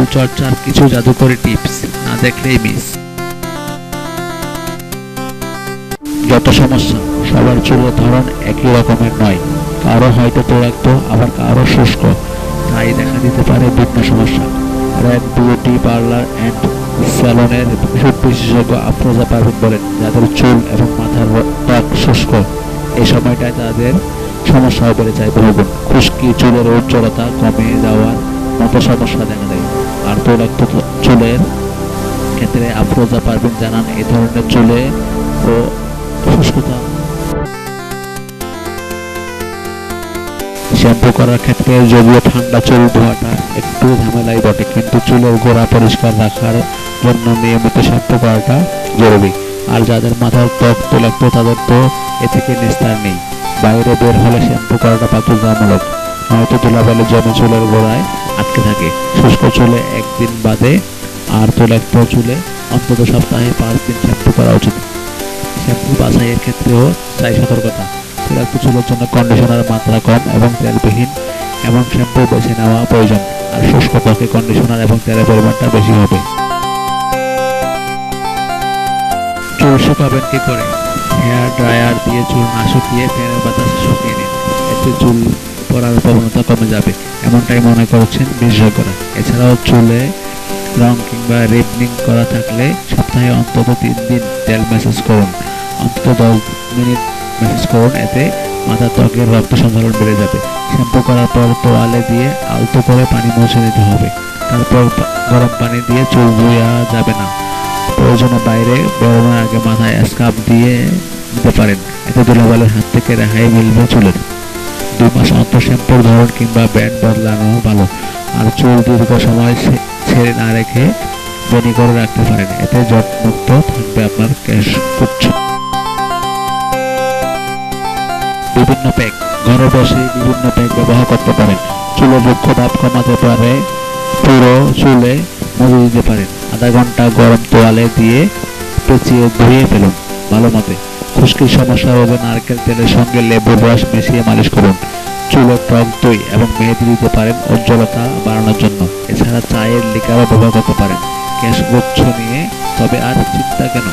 চুল চর্চার কিছু জাদুকরী টিপস না দেখলেই মিস। যত সমস্যা, সবার চুলের ধরন একই রকমের নয়। কারো হয়তো তৈলাক্ত, আবার কারো শুষ্ক, তাই দেখা দিতে পারে ভিন্ন সমস্যা। রেড বিউটি পার্লার অ্যান্ড স্যালনের চুল বিশেষজ্ঞ আফরোজা পারভিন বলেন, যাদের চুল এবং মাথার ত্বক শুষ্ক, এই সময়টায় তাদের সমস্যাও বেড়ে যায় বহুগুণ। খুশকি, চুলের উজ্জ্বলতা কমে যাওয়ার মতো সমস্যা দেখা দেয়। আর তৈলাক্ত চুলের ক্ষেত্রে আফরোজা পারভিন জানান, এই ধরনের চুলে ও শুষ্কতা শ্যাম্পু করার ক্ষেত্রে যদিও ঠান্ডা চুল ধোয়াটা একটু ঝামেলাই বটে, কিন্তু চুলের গোড়া পরিষ্কার রাখার জন্য নিয়মিত শ্যাম্পু করাটা জরুরি। আর যাদের মাথার ত্বক তৈলাক্ত, তাদের তো এ থেকে নিস্তার নেই। বাইরে বের হলে শ্যাম্পু করাটা বাধ্যতামূলক, নয়তো ধুলাবালি জমে চুলের গোড়ায় আটকে থাকে। শুষ্ক চুলে একদিন বাদে আর তৈলাক্ত চুলে অন্তত সপ্তাহে 5 দিন শ্যাম্পু করা উচিত। শ্যাম্পু বাছাইয়ের ক্ষেত্রেও চাই সতর্কতা। তৈলাক্ত চুলের জন্য কন্ডিশনারের মাত্রা কম এবং তেলবিহীন এমন শ্যাম্পু বেছে নেওয়া প্রয়োজন। আর শুষ্ক ত্বকে কন্ডিশনার এবং তেলের পরিমাণটা বেশি হবে। চুল শুকাবেন কি করে? হেয়ার ড্রায়ার দিয়ে চুল না শুকিয়ে ফ্যানের বাতাসে শুকিয়ে নিন, এতে চুল পড়ার প্রবণতা কমে যাবে, এমনটাই মনে করছেন বিশেষজ্ঞরা। এছাড়াও চুলে রং কিংবা রিবনিং করা থাকলে সপ্তাহে অন্তত 3 দিন তেল ম্যাসাজ করুন, অন্তত 10 মিনিট ম্যাসাজ করুন, এতে মাথার ত্বকের রক্ত সঞ্চালন বেড়ে যাবে। শ্যাম্পু করার পর তোয়ালে দিয়ে আলতো করে পানি মুছে নিতে হবে। তারপর গরম পানি দিয়ে চুল ধোয়া যাবে না। প্রয়োজনে বাইরে বেরোনোর আগে মাথায় স্কার্ফ দিয়ে নিতে পারেন, এতে ধুলাবালির হাত থেকে রেহাই মিলবে চুলের। 2 মাস অন্তর শ্যাম্পুর ধরন কিংবা ব্র্যান্ড বদলানো ভালো। আর চুল দীর্ঘ সময় ছেড়ে না রেখে বেনি করে রাখতে পারেন, এতে জটমুক্ত থাকবে আপনার কেশগুচ্ছ। বিভিন্ন প্যাক, ঘরে বসে বিভিন্ন প্যাক ব্যবহার করতে পারেন। চুলের রুক্ষ ভাব কমাতে পারে, পুরো চুলে মজে দিতে পারেন। আধা ঘন্টা গরম তোয়ালে দিয়ে পেঁচিয়ে ধুয়ে ফেলুন ভালো মতে। খুশকির সমস্যা হলে নারকেল তেলের সঙ্গে লেবুর রস মিশিয়ে মালিশ করুন। চুলে টক দই এবং মেহেদি দিতে পারেন উজ্জ্বলতা বাড়ানোর জন্য। এছাড়া চায়ের লিকারও ব্যবহার করতে পারেন কেশগুচ্ছ নিয়ে। তবে আর চিন্তা কেন,